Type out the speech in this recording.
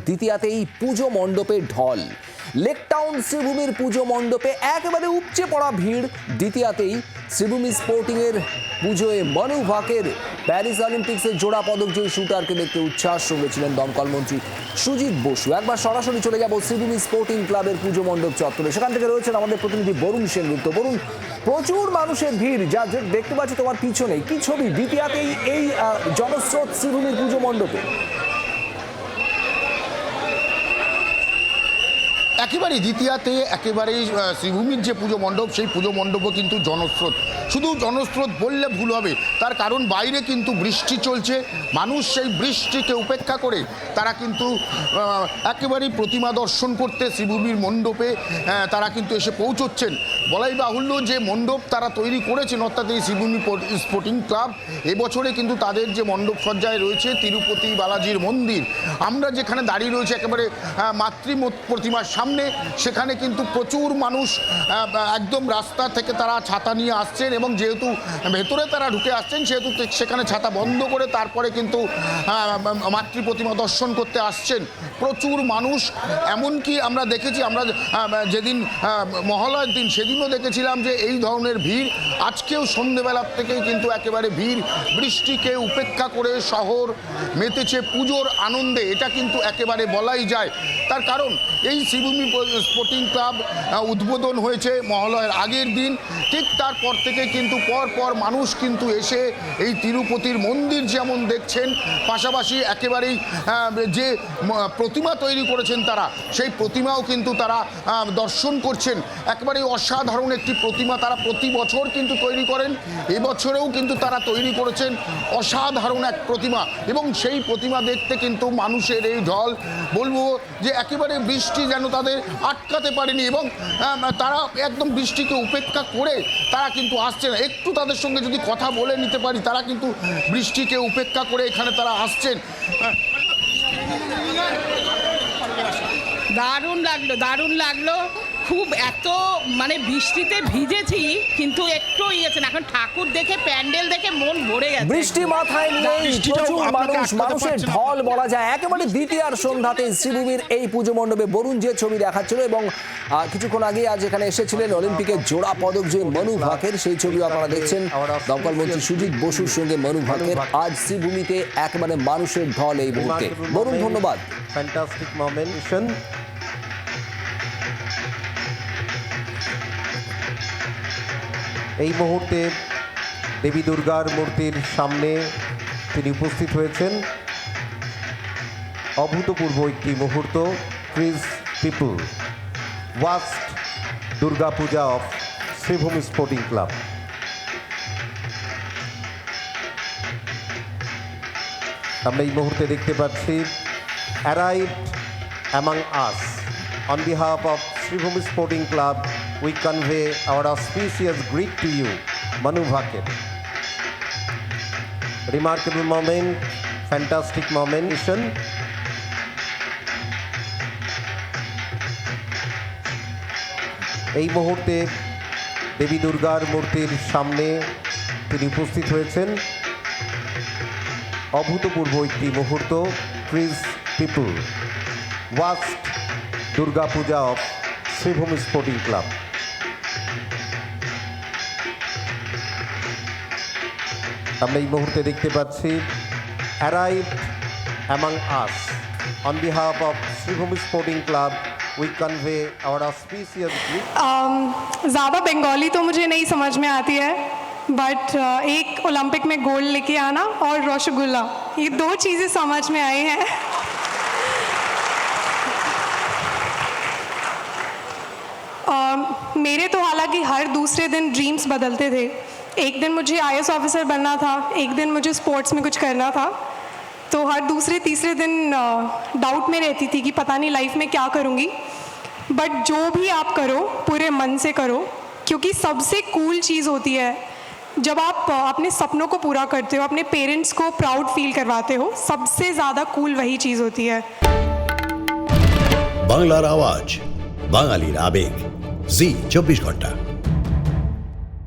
দ্বিতীয়াতেই পুজো মণ্ডপে ঢল। লেকটাউন শ্রীভূমির পুজো মণ্ডপে একেবারে উপচে পড়া ভিড়। দ্বিতীয়াতেই শ্রীভূমি স্পোর্টিংয়ের পুজোয় মনু ভাকের প্যারিস অলিম্পিক্সের জোড়া পদকজয়ী শুটারকে দেখতে উচ্ছ্বাস সঙ্গে ছিলেন দমকল মন্ত্রী সুজিত বসু। একবার সরাসরি চলে যাব শ্রীভূমি স্পোর্টিং ক্লাবের পুজো মণ্ডপ চত্বরে। সেখান থেকে রয়েছেন আমাদের প্রতিনিধি বরুণ সেনগুপ্ত। বরুণ, প্রচুর মানুষের ভিড় যা দেখতে পাচ্ছি তোমার পিছনে, কি ছবি দ্বিতীয়াতেই এই জনস্রোত শ্রীভূমির পুজো মণ্ডপে? একেবারেই দ্বিতীয়াতে একেবারেই শ্রীভূমির যে পুজো মণ্ডপ, সেই পুজো মণ্ডপও কিন্তু জনস্রোত। শুধু জনস্রোত বললে ভুল হবে, তার কারণ বাইরে কিন্তু বৃষ্টি চলছে। মানুষ সেই বৃষ্টিকে উপেক্ষা করে তারা কিন্তু একেবারেই প্রতিমা দর্শন করতে শ্রীভূমির মণ্ডপে তারা কিন্তু এসে পৌঁছচ্ছেন। বলাই বাহুল্য যে মণ্ডপ তারা তৈরি করেছেন, অর্থাৎ এই শ্রীভূমি স্পোর্টিং ক্লাব, এবছরে কিন্তু তাদের যে মণ্ডপ সজ্জায় রয়েছে তিরুপতি বালাজির মন্দির। আমরা যেখানে দাঁড়িয়ে রয়েছে একেবারে মাতৃ প্রতিমার সামনে, সেখানে কিন্তু প্রচুর মানুষ একদম রাস্তা থেকে তারা ছাতা নিয়ে আসছেন এবং যেহেতু ভেতরে তারা ঢুকে আসছেন সেহেতু সেখানে ছাতা বন্ধ করে তারপরে কিন্তু মাতৃ প্রতিমা দর্শন করতে আসছেন প্রচুর মানুষ। এমনকি আমরা দেখেছি, আমরা যেদিন মহালয়ার দিন সেদিনও দেখেছিলাম যে এই ধরনের ভিড় আজকেও সন্ধ্যেবেলার থেকেই কিন্তু একেবারে ভিড়। বৃষ্টিকে উপেক্ষা করে শহর মেতেছে পুজোর আনন্দে, এটা কিন্তু একেবারে বলাই যায়। তার কারণ এই শ্রীভূমি স্পোর্টিং ক্লাব উদ্বোধন হয়েছে মহালয়ার আগের দিন, ঠিক তারপর থেকে কিন্তু পর মানুষ কিন্তু এসে এই তিরুপতির মন্দির যেমন দেখছেন, পাশাপাশি একেবারেই যে প্রতিমা তৈরি করেছেন তারা, সেই প্রতিমাও কিন্তু তারা দর্শন করছেন। একেবারে অসাধারণ একটি প্রতিমা তারা প্রতি বছর কিন্তু তৈরি করেন, এবছরেও কিন্তু তারা তৈরি করেছেন অসাধারণ এক প্রতিমা এবং সেই প্রতিমা দেখতে কিন্তু মানুষের এই ঢল। বলবো যে একেবারে বৃষ্টি যেন তাদের আটকাতে পারেনি এবং তারা একদম বৃষ্টিকে উপেক্ষা করে তারা কিন্তু আসছেন। একটু তাদের সঙ্গে যদি কথা বলে নিতে পারি, তারা কিন্তু বৃষ্টিকে উপেক্ষা করে এখানে তারা আসছেন। দারুণ লাগলো খুব। এত মানে বৃষ্টিতে ভিজেছি কিন্তু একটু ইয়েছে না, এখন ঠাকুর দেখে প্যান্ডেল দেখে মন ভরে গেছে। বৃষ্টি মাথায় নেই, প্রচুর মানুষের ঢল বলা যায়। একেবারে দ্বিতীয়ার সন্ধ্যাতে শ্রীভূমির এই পুজো মণ্ডপে বরুণ যে ছবি দেখাচ্ছিল এবং কিছুক্ষণ আগে আজ এখানে এসেছিলেন অলিম্পিকের জোড়া পদকজয়ী মনু ভাকের, সেই ছবিও আপনারা দেখছেন। দমকল মন্ত্রী সুজিত বসুর সঙ্গে মনু ভাকের। আজ শ্রীভূমিতে একেবারে মানুষের ঢল এই মুহূর্তে। বরুণ, ধন্যবাদ। ফ্যান্টাস্টিক মোমেন্টেশন। এই মুহূর্তে দেবী দুর্গার মূর্তির সামনে তিনি উপস্থিত হয়েছেন। অভূতপূর্ব একটি মুহূর্ত। প্লিজ পিপল, ওয়াস্ট Durga Puja of Sreebhumi sporting club. আমরা এই মুহূর্তে দেখতে পাচ্ছি arrived among us on behalf of Sribhumi Sporting Club, we convey our auspicious greet to you, Manu Bhaker. Remarkable moment, fantastic moment. এই মুহূর্তে দেবী দুর্গার মূর্তির সামনে তিনি উপস্থিত হয়েছেন। অভূতপূর্ব একটি মুহূর্ত। প্লিজ পিপল, ওয়াস্ট Durga Puja of Sreebhumi sporting club. আমরা এই মুহূর্তে দেখতে পাচ্ছি arrived among us on behalf of Sribhumi Sporting Club, we convey our auspicious greet. ज़्यादा बंगाली तो मुझे नहीं समझ में आती है, बट एक ओलंपिक में गोल्ड लेके आना और रसगुल्ला, ये दो चीज़ें समझ में आई हैं। मेरे तो हालांकि हर दूसरे दिन ड्रीम्स बदलते थे। एक दिन मुझे IAS ऑफिसर बनना था, एक दिन मुझे स्पोर्ट्स में कुछ करना था, तो हर दूसरे तीसरे दिन डाउट में रहती थी कि पता नहीं लाइफ में क्या करूँगी। बट जो भी आप करो पूरे मन से करो, क्योंकि सबसे कूल चीज़ होती है जब आप अपने सपनों को पूरा करते हो, अपने पेरेंट्स को प्राउड फील करवाते हो, सबसे ज़्यादा कूल वही चीज़ होती है। বাংলার আওয়াজ, বাঙালির আবেগ, জি 24 ঘন্টা।